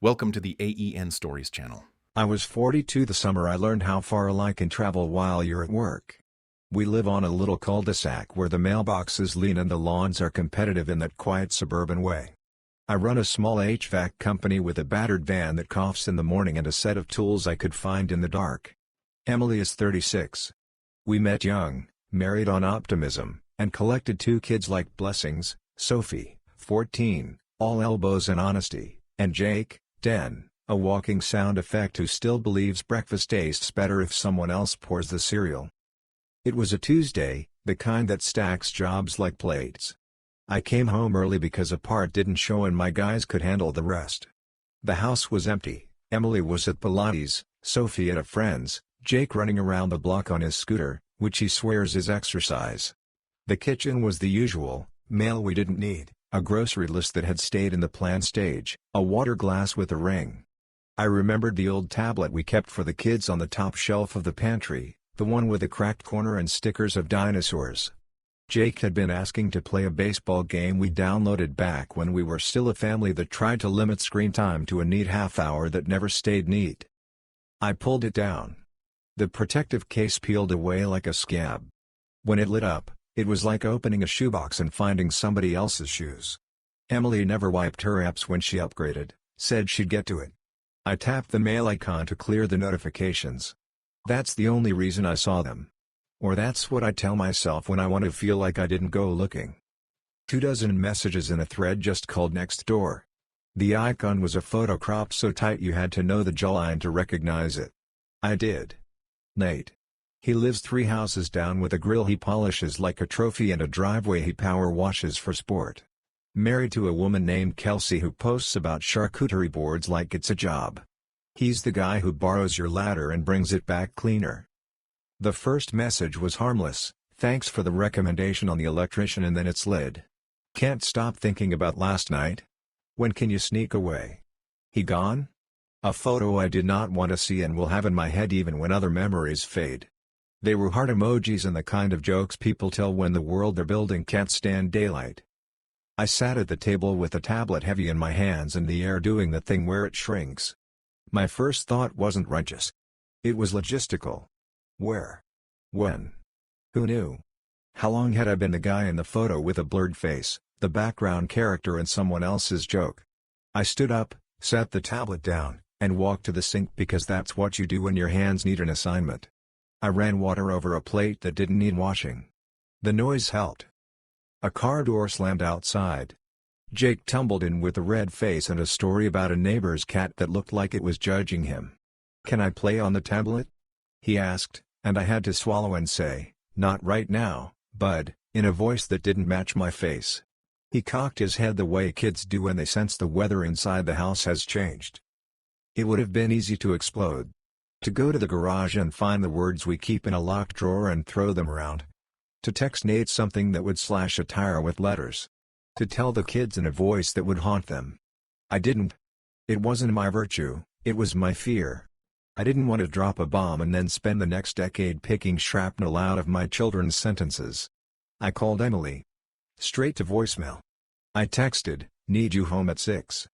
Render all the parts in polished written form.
Welcome to the AEN Stories channel. I was 42 the summer I learned how far a lie can travel while you're at work. We live on a little cul-de-sac where the mailbox is lean and the lawns are competitive in that quiet suburban way. I run a small HVAC company with a battered van that coughs in the morning and a set of tools I could find in the dark. Emily is 36. We met young, married on optimism, and collected 2 kids like blessings, Sophie, 14, all elbows and honesty, and Jake, 10, a walking sound effect who still believes breakfast tastes better if someone else pours the cereal. It was a Tuesday, the kind that stacks jobs like plates. I came home early because a part didn't show and my guys could handle the rest. The house was empty. Emily was at Pilates, Sophie at a friend's, Jake running around the block on his scooter, which he swears is exercise. The kitchen was the usual, mail we didn't need, a grocery list that had stayed in the plan stage, a water glass with a ring. I remembered the old tablet we kept for the kids on the top shelf of the pantry, the one with a cracked corner and stickers of dinosaurs. Jake had been asking to play a baseball game we downloaded back when we were still a family that tried to limit screen time to a neat half hour that never stayed neat. I pulled it down. The protective case peeled away like a scab. When it lit up, it was like opening a shoebox and finding somebody else's shoes. Emily never wiped her apps when she upgraded, said she'd get to it. I tapped the mail icon to clear the notifications. That's the only reason I saw them. Or that's what I tell myself when I want to feel like I didn't go looking. 24 messages in a thread just called next door. The icon was a photo cropped so tight you had to know the jawline to recognize it. I did. Nate. He lives 3 houses down with a grill he polishes like a trophy and a driveway he power washes for sport. Married to a woman named Kelsey who posts about charcuterie boards like it's a job. He's the guy who borrows your ladder and brings it back cleaner. The first message was harmless, thanks for the recommendation on the electrician, and then it slid. Can't stop thinking about last night. When can you sneak away? He gone? A photo I did not want to see and will have in my head even when other memories fade. They were heart emojis and the kind of jokes people tell when the world they're building can't stand daylight. I sat at the table with the tablet heavy in my hands and the air doing the thing where it shrinks. My first thought wasn't righteous. It was logistical. Where? When? Who knew? How long had I been the guy in the photo with a blurred face, the background character in someone else's joke? I stood up, set the tablet down, and walked to the sink because that's what you do when your hands need an assignment. I ran water over a plate that didn't need washing. The noise helped. A car door slammed outside. Jake tumbled in with a red face and a story about a neighbor's cat that looked like it was judging him. "Can I play on the tablet?" he asked, and I had to swallow and say, "Not right now, bud," in a voice that didn't match my face. He cocked his head the way kids do when they sense the weather inside the house has changed. It would have been easy to explode. To go to the garage and find the words we keep in a locked drawer and throw them around. To text Nate something that would slash a tire with letters. To tell the kids in a voice that would haunt them. I didn't. It wasn't my virtue, it was my fear. I didn't want to drop a bomb and then spend the next decade picking shrapnel out of my children's sentences. I called Emily. Straight to voicemail. I texted, "Need you home at 6.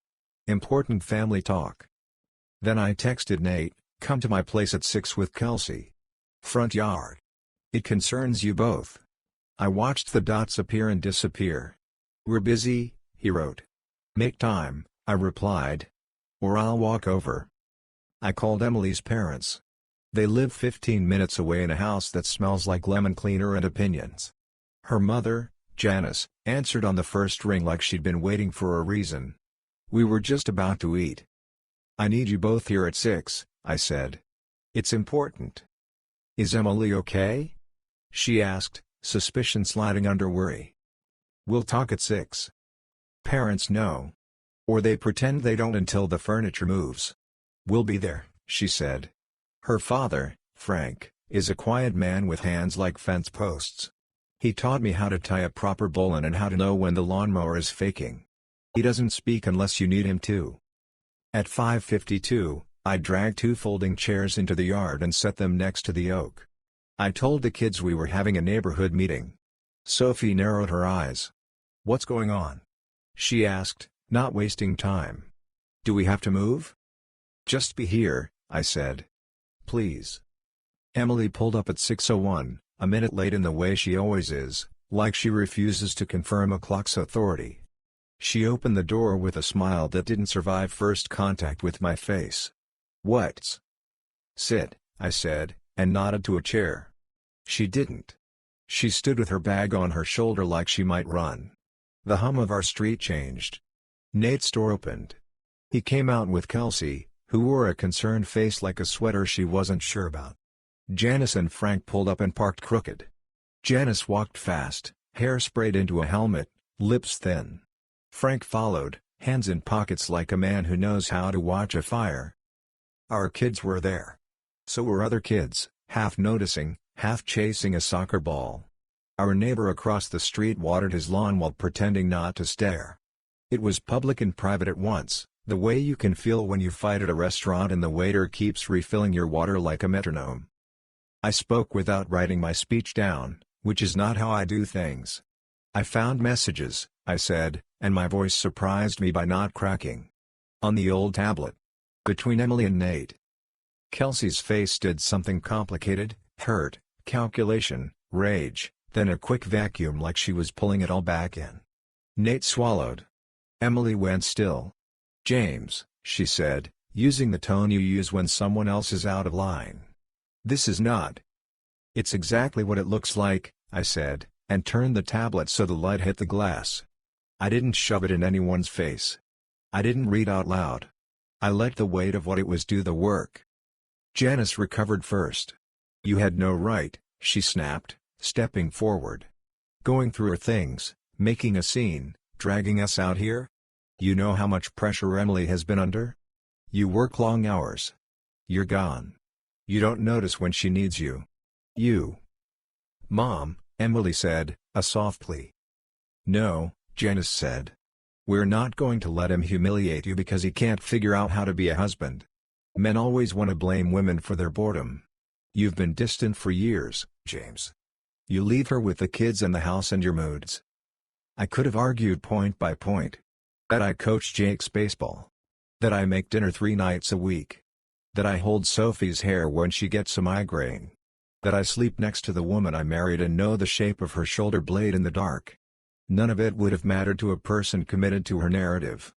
Important family talk." Then I texted Nate, "Come to my place at 6 with Kelsey. Front yard. It concerns you both." I watched the dots appear and disappear. "We're busy," he wrote. "Make time," I replied. "Or I'll walk over." I called Emily's parents. They live 15 minutes away in a house that smells like lemon cleaner and opinions. Her mother, Janice, answered on the first ring like she'd been waiting for a reason. "We were just about to eat." "I need you both here at 6, I said. "It's important." "Is Emily okay?" she asked, suspicion sliding under worry. "We'll talk at 6. Parents know. Or they pretend they don't until the furniture moves. "We'll be there," she said. Her father, Frank, is a quiet man with hands like fence posts. He taught me how to tie a proper bowline and how to know when the lawnmower is faking. He doesn't speak unless you need him to. At 5:52, I dragged 2 folding chairs into the yard and set them next to the oak. I told the kids we were having a neighborhood meeting. Sophie narrowed her eyes. "What's going on?" she asked, not wasting time. Do we have to move? Just be here, I said. Please. Emily pulled up at 6:01, a minute late in the way she always is, like she refuses to confirm a clock's authority. She opened the door with a smile that didn't survive first contact with my face. What's? Sit, I said, and nodded to a chair. She didn't. She stood with her bag on her shoulder like she might run. The hum of our street changed. Nate's door opened. He came out with Kelsey, who wore a concerned face like a sweater she wasn't sure about. Janice and Frank pulled up and parked crooked. Janice walked fast, hair sprayed into a helmet, lips thin. Frank followed, hands in pockets like a man who knows how to watch a fire. Our kids were there. So were other kids, half noticing, half chasing a soccer ball. Our neighbor across the street watered his lawn while pretending not to stare. It was public and private at once, the way you can feel when you fight at a restaurant and the waiter keeps refilling your water like a metronome. I spoke without writing my speech down, which is not how I do things. I found messages, I said, and my voice surprised me by not cracking. On the old tablet. Between Emily and Nate. Kelsey's face did something complicated, hurt, calculation, rage, then a quick vacuum like she was pulling it all back in. Nate swallowed. Emily went still. James, she said, using the tone you use when someone else is out of line. This is not. It's exactly what it looks like, I said, and turned the tablet so the light hit the glass. I didn't shove it in anyone's face. I didn't read out loud. I let the weight of what it was do the work. Janice recovered first. You had no right, she snapped, stepping forward. Going through her things, making a scene, dragging us out here? You know how much pressure Emily has been under? You work long hours. You're gone. You don't notice when she needs you. You. Mom, Emily said, a soft plea. No, Janice said. We're not going to let him humiliate you because he can't figure out how to be a husband. Men always want to blame women for their boredom. You've been distant for years, James. You leave her with the kids and the house and your moods. I could have argued point by point. That I coach Jake's baseball. That I make dinner 3 nights a week. That I hold Sophie's hair when she gets a migraine. That I sleep next to the woman I married and know the shape of her shoulder blade in the dark. None of it would have mattered to a person committed to her narrative.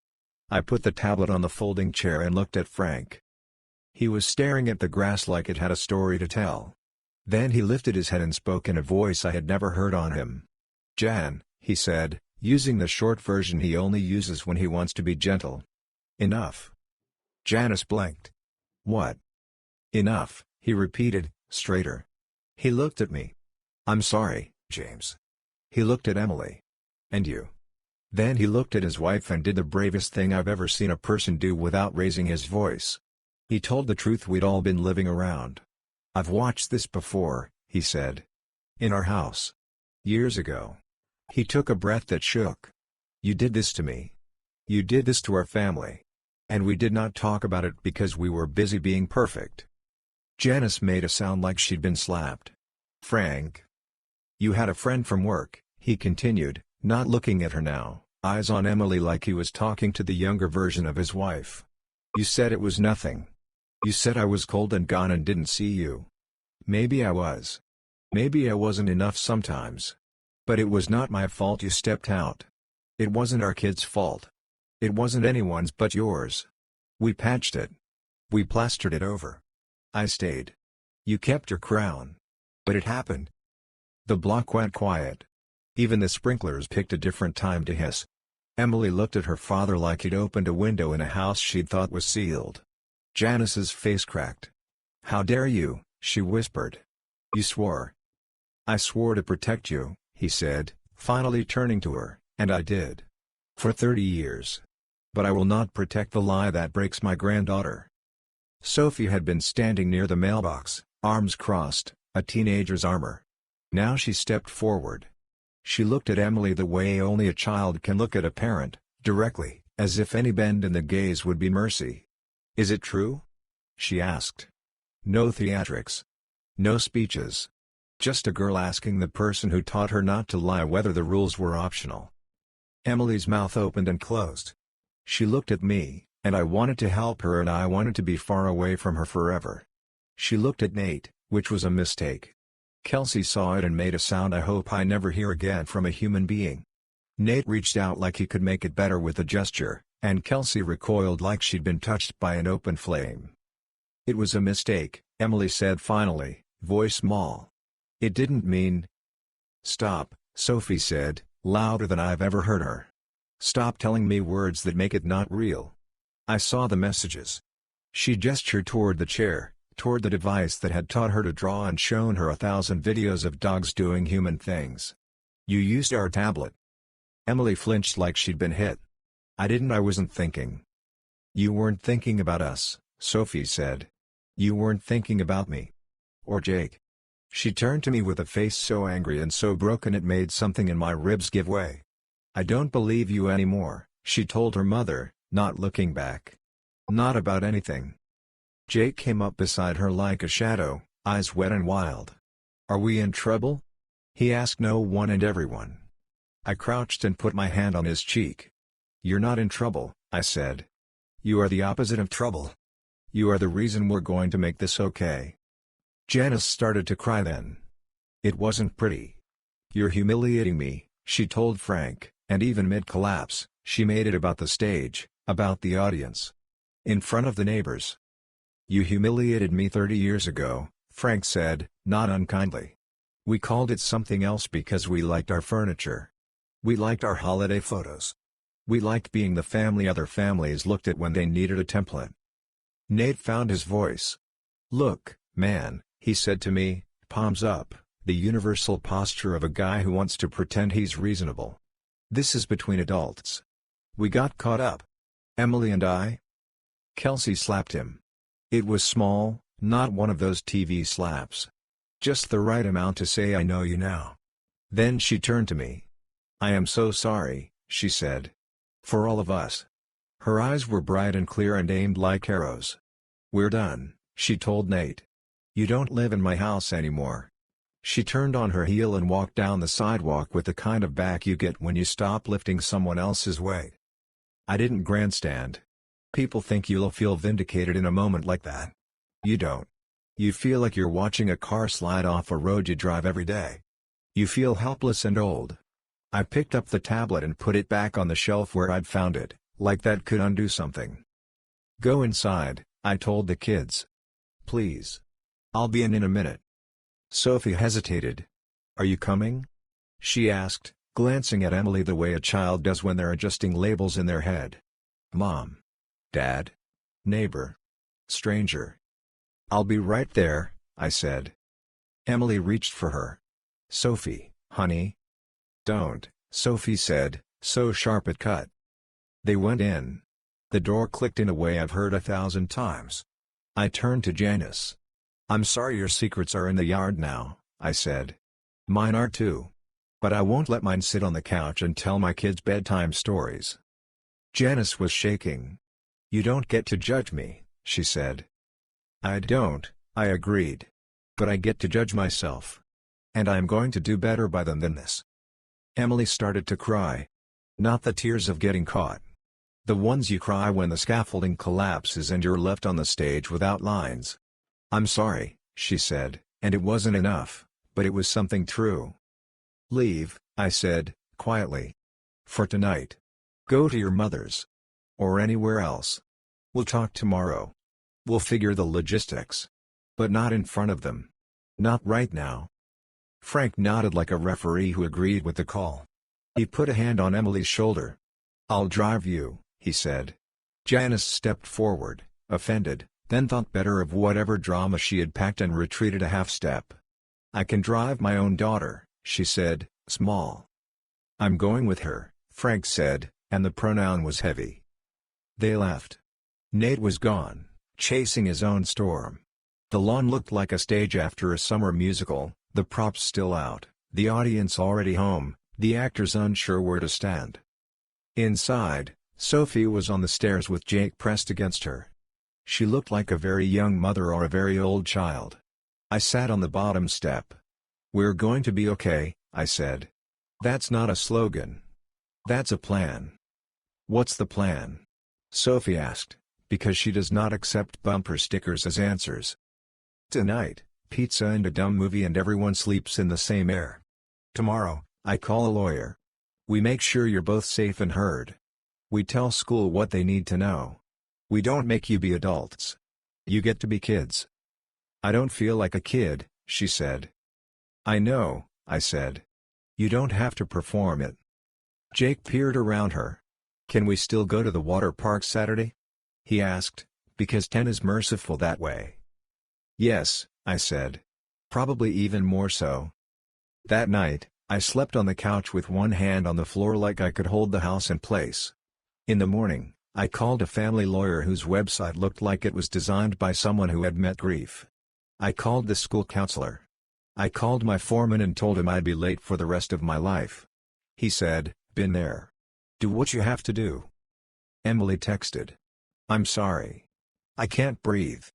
I put the tablet on the folding chair and looked at Frank. He was staring at the grass like it had a story to tell. Then he lifted his head and spoke in a voice I had never heard on him. Jan, he said, using the short version he only uses when he wants to be gentle. Enough. Janice blinked. What? Enough, he repeated, straighter. He looked at me. I'm sorry, James. He looked at Emily. And you. Then he looked at his wife and did the bravest thing I've ever seen a person do without raising his voice. He told the truth we'd all been living around. I've watched this before, he said. In our house. Years ago. He took a breath that shook. You did this to me. You did this to our family. And we did not talk about it because we were busy being perfect. Janice made a sound like she'd been slapped. Frank. You had a friend from work, he continued, not looking at her now, eyes on Emily like he was talking to the younger version of his wife. You said it was nothing. You said I was cold and gone and didn't see you. Maybe I was. Maybe I wasn't enough sometimes. But it was not my fault you stepped out. It wasn't our kid's fault. It wasn't anyone's but yours. We patched it. We plastered it over. I stayed. You kept your crown. But it happened. The block went quiet. Even the sprinklers picked a different time to hiss. Emily looked at her father like he'd opened a window in a house she'd thought was sealed. Janice's face cracked. How dare you, she whispered. You swore. I swore to protect you, he said, finally turning to her, and I did. For 30 years. But I will not protect the lie that breaks my granddaughter. Sophie had been standing near the mailbox, arms crossed, a teenager's armor. Now she stepped forward. She looked at Emily the way only a child can look at a parent, directly, as if any bend in the gaze would be mercy. Is it true? She asked. No theatrics. No speeches. Just a girl asking the person who taught her not to lie whether the rules were optional. Emily's mouth opened and closed. She looked at me, And I wanted to help her and I wanted to be far away from her forever. She looked at Nate, which was a mistake. Kelsey saw it and made a sound I hope I never hear again from a human being. Nate reached out like he could make it better with a gesture, and Kelsey recoiled like she'd been touched by an open flame. "It was a mistake," Emily said finally, voice small. "It didn't mean—" "Stop," Sophie said, louder than I've ever heard her. "Stop telling me words that make it not real. I saw the messages." She gestured toward the chair, toward the device that had taught her to draw and shown her 1,000 videos of dogs doing human things. "You used our tablet." Emily flinched like she'd been hit. I wasn't thinking." "You weren't thinking about us," Sophie said. "You weren't thinking about me. Or Jake." She turned to me with a face so angry and so broken it made something in my ribs give way. "I don't believe you anymore," she told her mother, not looking back. "Not about anything." Jake came up beside her like a shadow, eyes wet and wild. "Are we in trouble?" he asked no one and everyone. I crouched and put my hand on his cheek. "You're not in trouble," I said. "You are the opposite of trouble. You are the reason we're going to make this okay." Janice started to cry then. It wasn't pretty. "You're humiliating me," she told Frank, and even mid-collapse, she made it about the stage, about the audience. In front of the neighbors. "You humiliated me 30 years ago," Frank said, not unkindly. "We called it something else because we liked our furniture. We liked our holiday photos. We liked being the family other families looked at when they needed a template." Nate found his voice. "Look, man," he said to me, palms up, the universal posture of a guy who wants to pretend he's reasonable. "This is between adults. We got caught up. Emily and I." Kelsey slapped him. It was small, not one of those TV slaps. Just the right amount to say I know you now. Then she turned to me. "I am so sorry," she said. "For all of us." Her eyes were bright and clear and aimed like arrows. "We're done," she told Nate. "You don't live in my house anymore." She turned on her heel and walked down the sidewalk with the kind of back you get when you stop lifting someone else's weight. I didn't grandstand. People think you'll feel vindicated in a moment like that. You don't. You feel like you're watching a car slide off a road you drive every day. You feel helpless and old. I picked up the tablet and put it back on the shelf where I'd found it, like that could undo something. "Go inside," I told the kids. "Please. I'll be in a minute." Sophie hesitated. "Are you coming?" she asked, glancing at Emily the way a child does when they're adjusting labels in their head. "Mom. Dad. Neighbor. Stranger." "I'll be right there," I said. Emily reached for her. "Sophie, honey." "Don't," Sophie said, so sharp it cut. They went in. The door clicked in a way I've heard 1,000 times. I turned to Janice. "I'm sorry your secrets are in the yard now," I said. "Mine are too. But I won't let mine sit on the couch and tell my kids bedtime stories." Janice was shaking. "You don't get to judge me," she said. "I don't," I agreed. "But I get to judge myself. And I'm going to do better by them than this." Emily started to cry. Not the tears of getting caught. The ones you cry when the scaffolding collapses and you're left on the stage without lines. "I'm sorry," she said, and it wasn't enough, but it was something true. "Leave," I said, quietly. "For tonight. Go to your mother's. Or anywhere else. We'll talk tomorrow. We'll figure the logistics. But not in front of them. Not right now." Frank nodded like a referee who agreed with the call. He put a hand on Emily's shoulder. "I'll drive you," he said. Janice stepped forward, offended, then thought better of whatever drama she had packed and retreated a half step. "I can drive my own daughter," she said, small. "I'm going with her," Frank said, and the pronoun was heavy. They left. Nate was gone, chasing his own storm. The lawn looked like a stage after a summer musical, the props still out, the audience already home, the actors unsure where to stand. Inside, Sophie was on the stairs with Jake pressed against her. She looked like a very young mother or a very old child. I sat on the bottom step. "We're going to be okay," I said. "That's not a slogan. That's a plan." "What's the plan?" Sophie asked, because she does not accept bumper stickers as answers. Tonight, pizza and a dumb movie and everyone sleeps in the same air. Tomorrow, I call a lawyer. We make sure you're both safe and heard. We tell school what they need to know. We don't make you be adults. You get to be kids. I don't feel like a kid, she said. I know, I said. You don't have to perform it. Jake peered around her. Can we still go to the water park Saturday? He asked, because 10 is merciful that way. Yes, I said. Probably even more so. That night, I slept on the couch with one hand on the floor like I could hold the house in place. In the morning, I called a family lawyer whose website looked like it was designed by someone who had met grief. I called the school counselor. I called my foreman and told him I'd be late for the rest of my life. He said, "Been there. Do what you have to do." Emily texted. "I'm sorry. I can't breathe."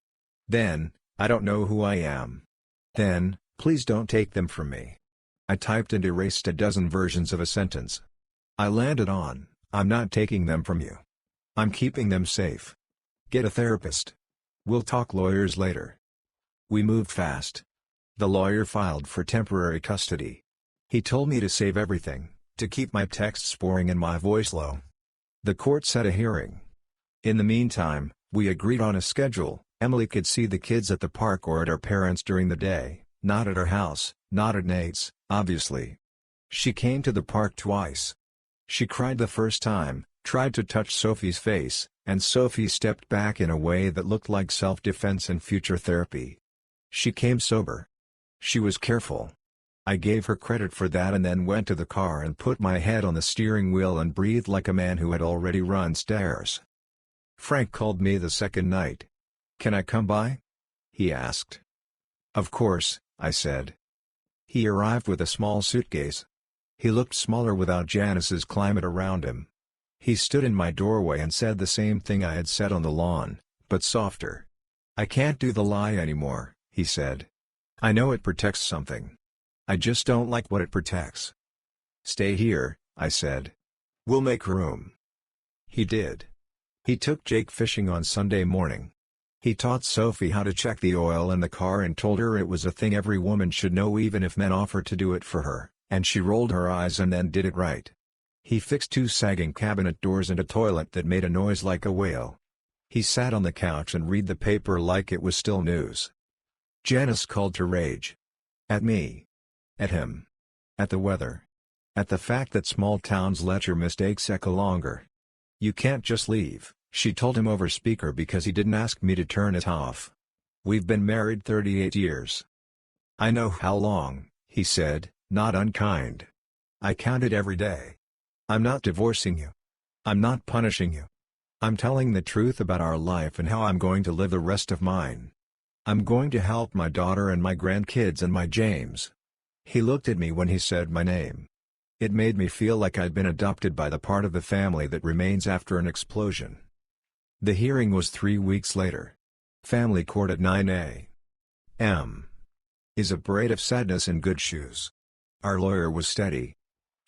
Then, "I don't know who I am." Then, "Please don't take them from me." I typed and erased a dozen versions of a sentence. I landed on, "I'm not taking them from you. I'm keeping them safe. Get a therapist. We'll talk lawyers later." We moved fast. The lawyer filed for temporary custody. He told me to save everything, to keep my texts boring and my voice low. The court set a hearing. In the meantime, we agreed on a schedule. Emily could see the kids at the park or at her parents' during the day, not at her house, not at Nate's, obviously. She came to the park twice. She cried the first time, tried to touch Sophie's face, and Sophie stepped back in a way that looked like self-defense and future therapy. She came sober. She was careful. I gave her credit for that and then went to the car and put my head on the steering wheel and breathed like a man who had already run stairs. Frank called me the second night. "Can I come by?" he asked. "Of course," I said. He arrived with a small suitcase. He looked smaller without Janice's climate around him. He stood in my doorway and said the same thing I had said on the lawn, but softer. "I can't do the lie anymore," he said. "I know it protects something. I just don't like what it protects." "Stay here," I said. "We'll make room." He did. He took Jake fishing on Sunday morning. He taught Sophie how to check the oil in the car and told her it was a thing every woman should know even if men offered to do it for her, and she rolled her eyes and then did it right. He fixed 2 sagging cabinet doors and a toilet that made a noise like a whale. He sat on the couch and read the paper like it was still news. Janice called to rage. At me. At him. At the weather. At the fact that small towns let your mistakes echo longer. "You can't just leave," she told him over speaker because he didn't ask me to turn it off. "We've been married 38 years. "I know how long," he said, not unkind. "I counted every day. I'm not divorcing you. I'm not punishing you. I'm telling the truth about our life and how I'm going to live the rest of mine. I'm going to help my daughter and my grandkids and my James." He looked at me when he said my name. It made me feel like I'd been adopted by the part of the family that remains after an explosion. The hearing was 3 weeks later. Family court at 9 a.m. Is a braid of sadness in good shoes. Our lawyer was steady.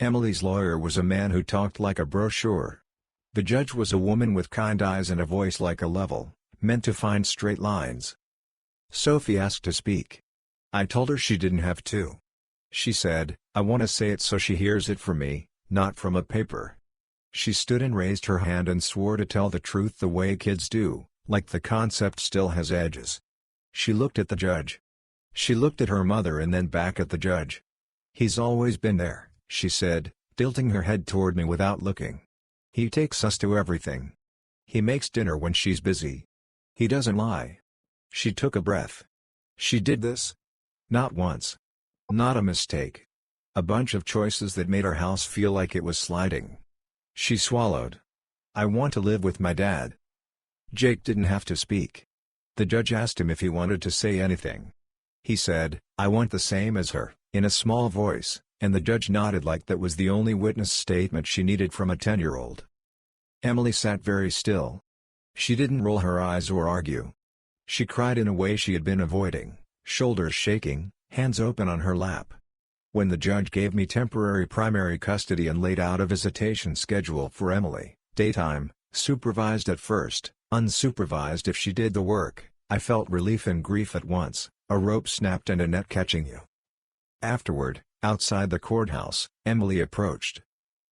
Emily's lawyer was a man who talked like a brochure. The judge was a woman with kind eyes and a voice like a level, meant to find straight lines. Sophie asked to speak. I told her she didn't have to. She said, "I want to say it so she hears it from me, not from a paper." She stood and raised her hand and swore to tell the truth the way kids do, like the concept still has edges. She looked at the judge. She looked at her mother and then back at the judge. "He's always been there," she said, tilting her head toward me without looking. "He takes us to everything. He makes dinner when she's busy. He doesn't lie." She took a breath. "She did this? Not once. Not a mistake. A bunch of choices that made our house feel like it was sliding." She swallowed. "I want to live with my dad." Jake didn't have to speak. The judge asked him if he wanted to say anything. He said, "I want the same as her," in a small voice, and the judge nodded like that was the only witness statement she needed from a 10-year-old. Emily sat very still. She didn't roll her eyes or argue. She cried in a way she had been avoiding, shoulders shaking, hands open on her lap. When the judge gave me temporary primary custody and laid out a visitation schedule for Emily, daytime, Supervised at first, unsupervised if she did the work. I felt relief and grief at once, a rope snapped and a net catching you. Afterward, outside the courthouse, Emily approached.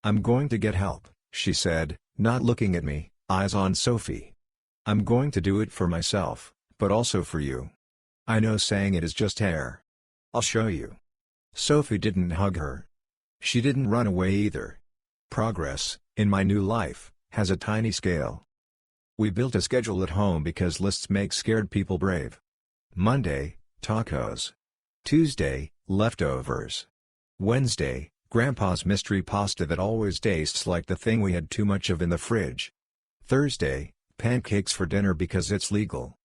"I'm going to get help," she said, not looking at me, eyes on Sophie. "I'm going to do it for myself, but also for you. I know saying it is just air. I'll show you." Sophie didn't hug her. She didn't run away either. Progress, in my new life, has a tiny scale. We built a schedule at home because lists make scared people brave. Monday, tacos. Tuesday, leftovers. Wednesday, Grandpa's mystery pasta that always tastes like the thing we had too much of in the fridge. Thursday, pancakes for dinner because it's legal.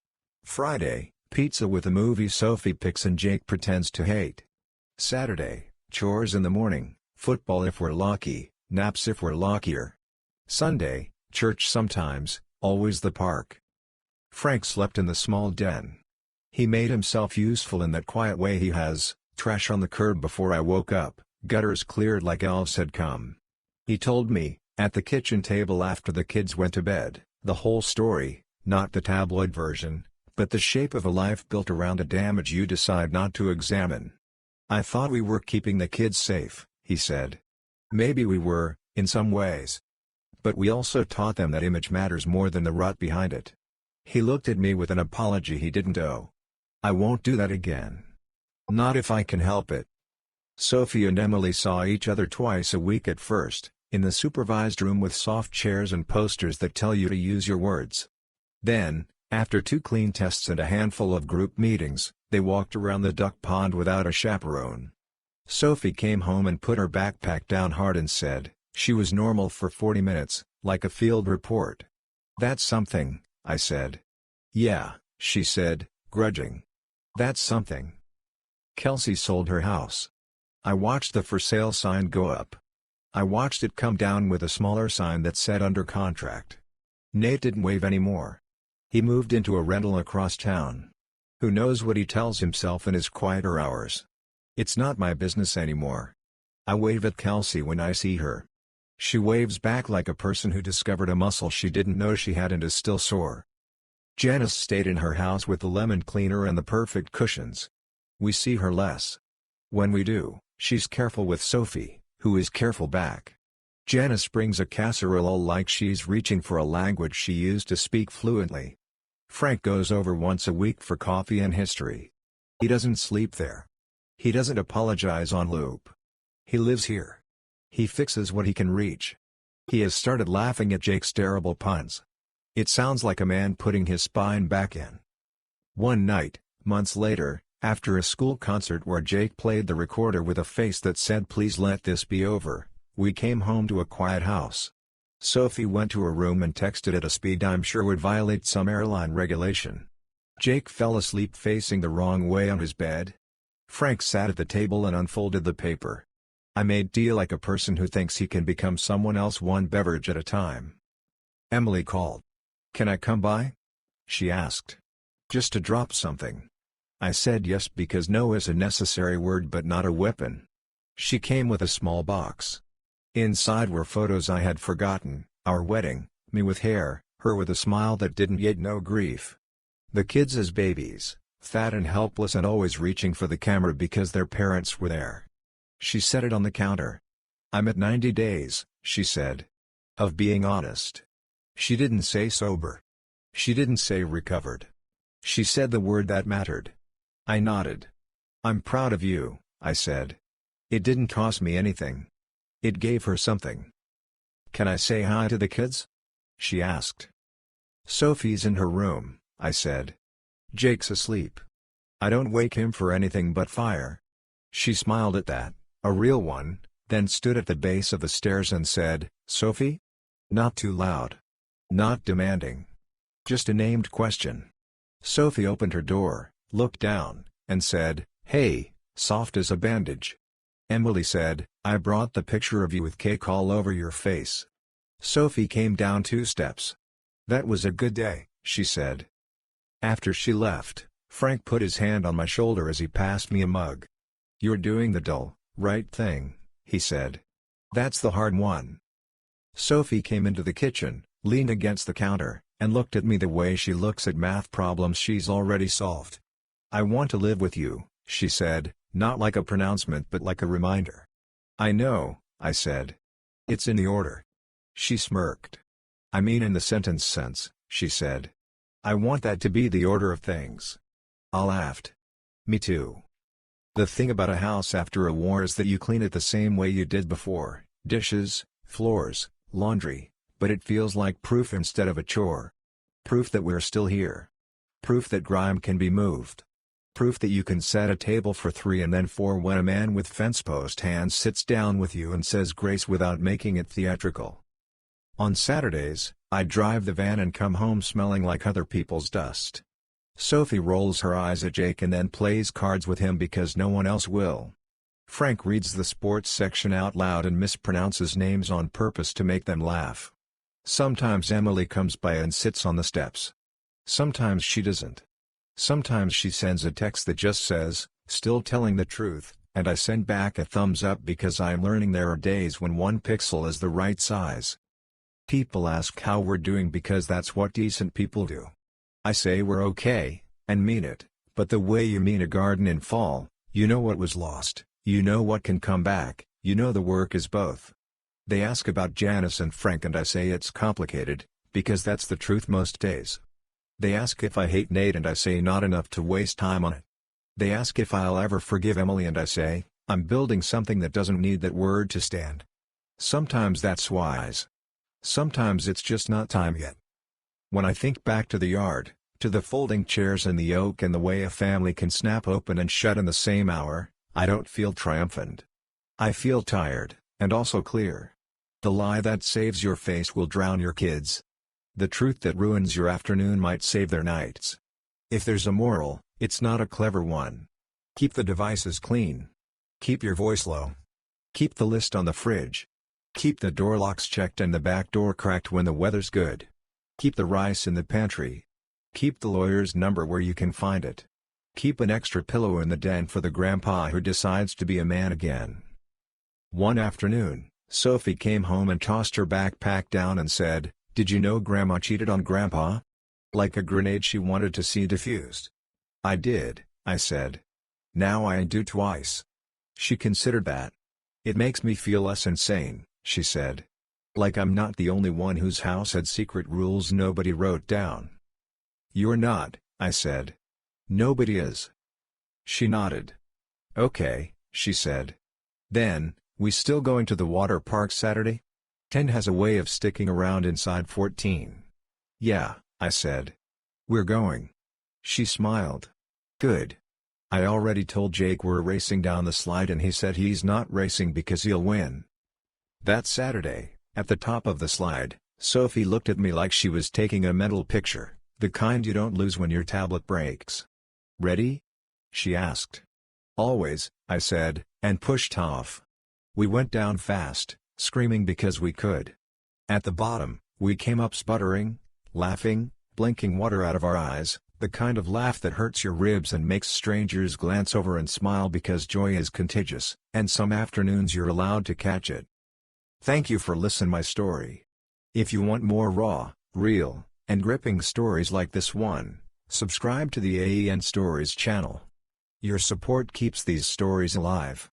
Friday, pizza with a movie Sophie picks and Jake pretends to hate. Saturday, chores in the morning, football if we're lucky, naps if we're luckier. Sunday, church sometimes, always the park. Frank slept in the small den. He made himself useful in that quiet way he has, trash on the curb before I woke up, gutters cleared like elves had come. He told me, at the kitchen table after the kids went to bed, the whole story, not the tabloid version, but the shape of a life built around a damage you decide not to examine. "I thought we were keeping the kids safe," he said. "Maybe we were, in some ways. But we also taught them that image matters more than the rut behind it." He looked at me with an apology he didn't owe. "I won't do that again. Not if I can help it." Sophie and Emily saw each other twice a week at first, in the supervised room with soft chairs and posters that tell you to use your words. Then, after 2 clean tests and a handful of group meetings, they walked around the duck pond without a chaperone. Sophie came home and put her backpack down hard and said, she was normal for 40 minutes, like a field report. "That's something," I said. "Yeah," she said, grudging. "That's something." Kelsey sold her house. I watched the for sale sign go up. I watched it come down with a smaller sign that said under contract. Nate didn't wave anymore. He moved into a rental across town. Who knows what he tells himself in his quieter hours? It's not my business anymore. I wave at Kelsey when I see her. She waves back like a person who discovered a muscle she didn't know she had and is still sore. Janice stayed in her house with the lemon cleaner and the perfect cushions. We see her less. When we do, she's careful with Sophie, who is careful back. Janice brings a casserole like she's reaching for a language she used to speak fluently. Frank goes over once a week for coffee and history. He doesn't sleep there. He doesn't apologize on loop. He lives here. He fixes what he can reach. He has started laughing at Jake's terrible puns. It sounds like a man putting his spine back in. One night, months later, after a school concert where Jake played the recorder with a face that said "Please let this be over," we came home to a quiet house. Sophie went to her room and texted at a speed I'm sure would violate some airline regulation. Jake fell asleep facing the wrong way on his bed. Frank sat at the table and unfolded the paper. I made tea like a person who thinks he can become someone else one beverage at a time. Emily called. "Can I come by?" she asked. "Just to drop something." I said yes because no is a necessary word but not a weapon. She came with a small box. Inside were photos I had forgotten, our wedding, me with hair, her with a smile that didn't yet know grief. The kids as babies, fat and helpless and always reaching for the camera because their parents were there. She set it on the counter. "I'm at 90 days, she said. "Of being honest." She didn't say sober. She didn't say recovered. She said the word that mattered. I nodded. "I'm proud of you," I said. It didn't cost me anything. It gave her something. "Can I say hi to the kids?" she asked. "Sophie's in her room," I said. "Jake's asleep. I don't wake him for anything but fire." She smiled at that, a real one, then stood at the base of the stairs and said, "Sophie?" Not too loud. Not demanding. Just a named question. Sophie opened her door, looked down, and said, "Hey," soft as a bandage. Emily said, "I brought the picture of you with cake all over your face." Sophie came down 2 steps. "That was a good day," she said. After she left, Frank put his hand on my shoulder as he passed me a mug. "You're doing the dull, right thing," he said. "That's the hard one." Sophie came into the kitchen, leaned against the counter, and looked at me the way she looks at math problems she's already solved. "I want to live with you," she said, not like a pronouncement but like a reminder. "I know," I said. "It's in the order." She smirked. "I mean in the sentence sense," she said. "I want that to be the order of things." I laughed. "Me too." The thing about a house after a war is that you clean it the same way you did before, dishes, floors, laundry, but it feels like proof instead of a chore. Proof that we're still here. Proof that grime can be moved. Proof that you can set a table for 3 and then 4 when a man with fence post hands sits down with you and says grace without making it theatrical. On Saturdays, I drive the van and come home smelling like other people's dust. Sophie rolls her eyes at Jake and then plays cards with him because no one else will. Frank reads the sports section out loud and mispronounces names on purpose to make them laugh. Sometimes Emily comes by and sits on the steps. Sometimes she doesn't. Sometimes she sends a text that just says, "Still telling the truth," and I send back a thumbs up because I'm learning there are days when 1 pixel is the right size. People ask how we're doing because that's what decent people do. I say we're okay, and mean it, but the way you mean a garden in fall, you know what was lost, you know what can come back, you know the work is both. They ask about Janice and Frank and I say it's complicated, because that's the truth most days. They ask if I hate Nate and I say not enough to waste time on it. They ask if I'll ever forgive Emily and I say, I'm building something that doesn't need that word to stand. Sometimes that's wise. Sometimes it's just not time yet. When I think back to the yard, to the folding chairs and the oak and the way a family can snap open and shut in the same hour, I don't feel triumphant. I feel tired, and also clear. The lie that saves your face will drown your kids. The truth that ruins your afternoon might save their nights. If there's a moral, it's not a clever one. Keep the devices clean. Keep your voice low. Keep the list on the fridge. Keep the door locks checked and the back door cracked when the weather's good. Keep the rice in the pantry. Keep the lawyer's number where you can find it. Keep an extra pillow in the den for the grandpa who decides to be a man again. One afternoon, Sophie came home and tossed her backpack down and said, "Did you know Grandma cheated on Grandpa?" Like a grenade she wanted to see diffused. "I did," I said. "Now I do twice." She considered that. "It makes me feel less insane," she said. "Like I'm not the only one whose house had secret rules nobody wrote down." "You're not," I said. "Nobody is." She nodded. "Okay," she said. Then, we still going to the water park Saturday? 10 has a way of sticking around inside 14. "Yeah," I said. "We're going." She smiled. "Good. I already told Jake we're racing down the slide and he said he's not racing because he'll win." That Saturday, at the top of the slide, Sophie looked at me like she was taking a mental picture, the kind you don't lose when your tablet breaks. "Ready?" she asked. "Always," I said, and pushed off. We went down fast, screaming because we could. At the bottom, we came up sputtering, laughing, blinking water out of our eyes, the kind of laugh that hurts your ribs and makes strangers glance over and smile because joy is contagious, and some afternoons you're allowed to catch it. Thank you for listening my story. If you want more raw, real, and gripping stories like this one, subscribe to the AEN Stories channel. Your support keeps these stories alive.